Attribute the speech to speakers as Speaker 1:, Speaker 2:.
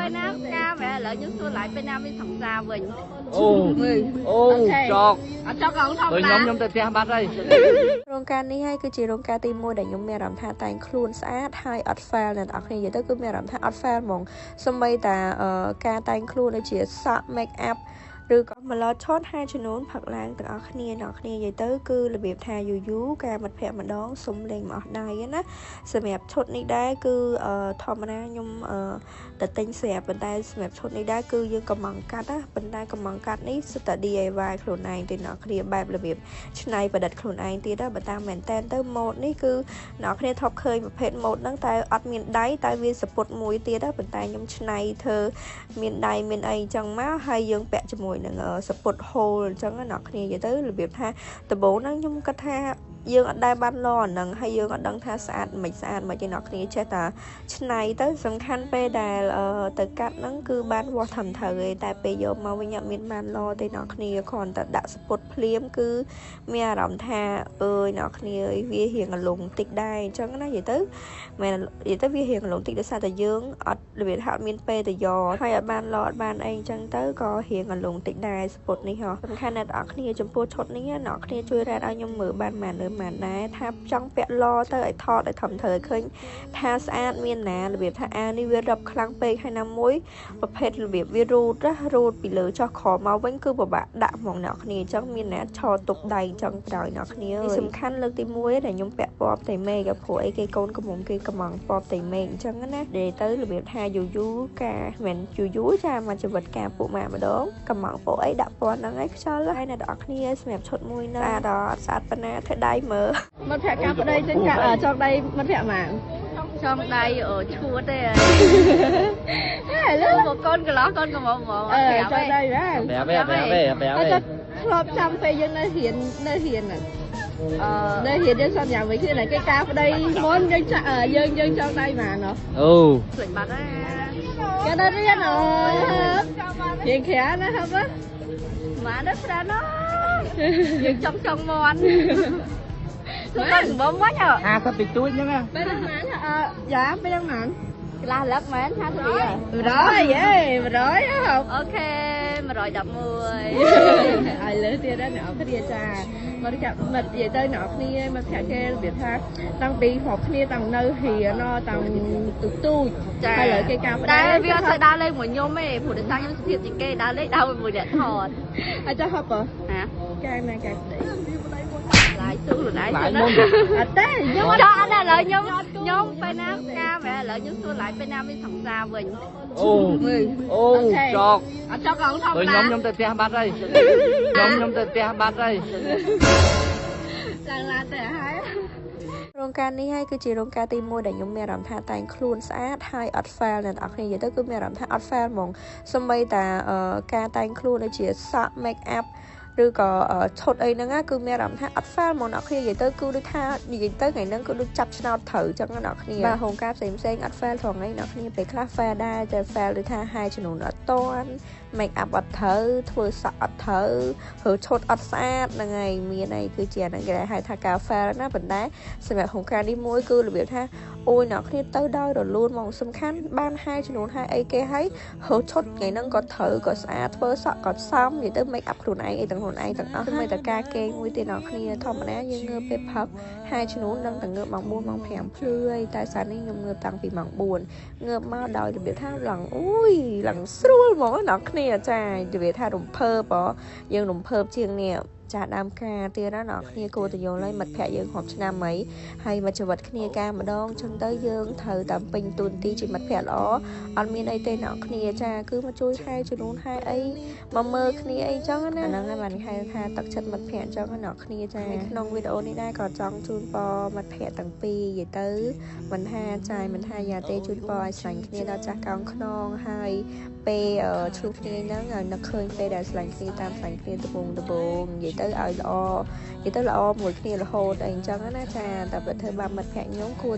Speaker 1: ពេលណាការវ៉ែឥឡូវយើងសួរlạiពេលណាមានសង្សារវិញ
Speaker 2: អូចក
Speaker 1: អត់ចកកងធម្មតា
Speaker 2: ខ្ញុំទៅផ្ទះបាត់ហើយ
Speaker 3: រោងការនេះហើយគឺជារោងការទី1ដែលខ្ញុំមានអារម្មណ៍ថាតែងខ្លួនស្អាតហើយអត់ fail អ្នកនរគ្នានិយាយទៅគឺមានអារម្មណ៍ថាអត់ fail ហ្មងសូម្បីតែការតែងខ្លួនដូចជាសក់ make up ឬក៏ម្ល៉េះឆតហាចំនួនផឹកឡើងទាំងអស់គ្នាអ្នកគ្នានិយាយទៅគឺរបៀបថាយូរការមិត្តភ័ក្តិម្ដងសុំលេងមកអស់ដៃណាសម្រាប់ឈុតនេះដែរគឺធម្មតាខ្ញុំតែទិញស្រាប់ប៉ុន្តែសម្រាប់ឈុតនេះដែរគឺយើងកំងកាត់ណាប៉ុន្តែកំងកាត់នេះសិតតែ DIY ខ្លួនឯងទេអ្នកគ្នាបែបរបៀបច្នៃប្រឌិតខ្លួនឯងទៀតណាបើតាមមែនតែនទៅម៉ូតនេះគឺអ្នកគ្នាធ្លាប់ឃើញប្រភេទម៉ូតហ្នឹងតែអត់មានដៃតែវាសពុតមួយទៀតណាប៉ុន្តែខ្ញុំច្នៃធ្វើមានដៃមានអីអញ្ចឹងមកហើយយើងពាក់ជាមួយនឹងសពុតហូលអញ្ចឹងណាអ្នកគ្នានិយាយទៅរបៀបថាដំបូងហ្នឹងខ្ញុំគិតថាយើងអត់ដែលបានលអាហ្នឹងហើយយើងអត់ដឹងថាស្អាតមិនស្អាតមិនទេអ្នកគ្នាចេះតែច្នៃទៅសំខាន់ពេលដែលទៅកាត់ហ្នឹងគឺបានវាស់ត្រឹមត្រូវឯងតែពេលយកមកវិញអត់មានបានលទេអ្នកគ្នាគ្រាន់តែដាក់សពុតភ្លាមគឺមានអារម្មណ៍ថាអើយអ្នកគ្នាវារៀងអលងតិចដែរអញ្ចឹងណានិយាយទៅមែននិយាយទៅវារៀងអលងតិចដោយសារតែយើងអត់របៀបថាអត់មានពេលទៅយកហើយអត់បានលអត់បានអីអញ្ចឹងទៅក៏រៀងអលងតិចដែរសពុតនេះហ៎សំខាន់ណាស់អ្នកគ្នាចំពោះឈុតនេះអ្នកគ្នាជួយរ៉ាតឲ្យខ្ញុំមើលបានមែនដែរថាចង់ពាក់ឡទៅឲ្យថតឲ្យធំធ្វើឲ្យឃើញថាស្អាតមានណារបៀបថាអាវនេះវារឹបខ្លាំងពេកហើយណាមួយប្រភេទរបៀបវារូតពីលើចុះក្រោមមកវិញគឺពិបាកដាក់ហ្មងអ្នកគ្នាអញ្ចឹងមានណាឆទុកដៃអញ្ចឹងក្រោយអ្នកគ្នានេះសំខាន់លើកទី1ដែលខ្ញុំពាក់ពណ៌ផ្ទៃមេឃក៏ព្រោះអីគេកូនកំមុំគេកំងពណ៌ផ្ទៃមេឃអញ្ចឹងណានិយាយទៅរបៀបថាយូរការមិនយូរចាមកជីវិតការពួកម៉ាម្ដងកំងពណ៌អីដាក់ពណ៌ហ្នឹងឯងខ្យល់ហើយអ្នកគ្នាសម្រាប់ឈុតមួយហ្នឹងស្អាតប៉ុណ្ណាធ្វើដៃមើល
Speaker 1: មិត្តភក្តិការប្តីចេញកាចងដៃមិត្តភក្តិម៉ាចងដៃឈួតទេហើយលើមកកូនកន្លោះកូនកំមុំហ្មង
Speaker 2: ចងដៃប្រាប់
Speaker 1: ធ្លាប់ចាំពេលយើងនៅរៀននៅរៀនយើងសន្យាមួយគ្នាគេការប្តីមុនយើងចាក់យើងចងដៃម៉ាណោះ
Speaker 2: អូ
Speaker 1: ភ្លេចបាត់ហើយគេនៅរៀនរៀនក្រាណាហ៎ម៉ានៅស្រាណោះយើងចង់មាន់Con bấm quá nhờ.
Speaker 2: Sao bị chuối chứ nha.
Speaker 1: Bên mán dạ bên mán. Là lớp mán ha thôi bây giờ. Rồi vậy, mà rồi không? Ok, mà rồi đập 10. Ai lớn tiền đó nọ cái địa trà. Mà chậm mệt về tới nọ kia mà theo cái việc tha tăng đi học kia tăng nơi thì nó tăng tụt tôi. Hay là cái cam đây. Bây giờ đa lên một nhôm ấy, phụ được sang nhôm thiệt thì cái đa lấy đâu một điện thọt. Ai cho học à? Hả? Cái này cái lại xuống rồi nãy nhưng cho anh là lợi nhóm phải nam ca mẹ lợi nhóm xưa lại bên nam với thằng xa mình
Speaker 2: chọt
Speaker 1: cho còn không
Speaker 2: nhóm tớiផ្ទះបាត់ហើយខ្ញុំទៅផ្ទះបាត់ហើយ
Speaker 1: ឡើងឡានទៅហើយ
Speaker 3: រោងការនេះហើយគឺជារោងការទី1ដែលខ្ញុំមានអារម្មណ៍ថាតែងខ្លួនស្អាតហើយអត់ fail អ្នកនរគ្នានិយាយទៅគឺមានអារម្មណ៍ថាអត់ fail ហ្មងសូម្បីតែការតែងខ្លួនដូចជាសក់ make upឬក៏ឈុតអីហ្នឹងគឺមានអារម្មណ៍ថាអត់ fail មកអ្នកគ្នានិយាយទៅគឺដូចថានិយាយទៅថ្ងៃហ្នឹងគឺដូចចាប់ឆ្នោតត្រូវអញ្ចឹងអ្នកគ្នាបាទរោងការផ្សេងអត់ fail ត្រង់ហ្នឹងអ្នកគ្នាពេលខ្លះ fail ដែរតែ fail ដូចថាហាយចំនួនអត់តាន់ make up អត់ត្រូវធ្វើសក់អត់ត្រូវឬឈុតអត់ស្អាតហ្នឹងហើយមានអីគឺជាហ្នឹងគេហៅថាការ fail ណាប៉ុន្តែសម្រាប់រោងការនេះមួយគឺរបៀបថាអូយអ្នកគ្នាទៅដោយរលូនមកសំខាន់បានហាយចំនួនហាយអីគេហើយឬឈុតថ្ងៃហ្នឹងក៏ត្រូវក៏ស្អាតធ្វើសក់ក៏សមនិយាយទៅ make up ខ្លួនឯងអីទាំងខ្លួនឯងទាំងអស់មិនតែការគេងមួយទេអ្នកគ្នាធម្មតាយើងងើបពេលផឹកហាយចំនួននឹងតែងើបម៉ោង 4 ម៉ោង 5 ភ្លឺហើយតែសារនេះខ្ញុំងើបតាំងពីម៉ោង 4 ងើបមកដោយរបៀបថាឡើងអូយឡើងស្រួលហ្មងអ្នកគ្នាចារបៀបថារំភើបយើងរំភើបជាងនេះចាដើមការទៀតណាអ្នកគ្នាគួរតែយល់ហើយមិត្តភក្តិយើងគ្រប់ឆ្នាំអីហើយមកជីវិតគ្នាការម្ដងចឹងទៅយើងត្រូវតាមពេញទូនទីជាមិត្តភក្តិល្អអត់មានអីទេអ្នកគ្នាចាគឺមកជួយហែជំនួនហែអីមកមើលគ្នាអីចឹងណាហ្នឹងហើយបានហៅថាទឹកចិត្តមិត្តភក្តិចឹងអ្នកគ្នាចាក្នុងវីដេអូនេះដែរក៏ចង់ជូនពរមិត្តភក្តិទាំងពីរនិយាយទៅមិនថាចាយមិនថាយ៉ាទេជូនពរឲ្យស្លាញ់គ្នាដល់ចាស់កោងខ្នងហើយពេលឆ្លុះគ្នាហ្នឹងនឹកឃើញពេលដែលស្លាញ់គ្នាតាមស្លាញ់គ្នាដបងនិយាយទៅឲ្យល្អមួយគ្នារហូតអីអញ្ចឹងណាចាតែបើធ្វើបាបមិត្តភក្តិខ្ញុំគួរ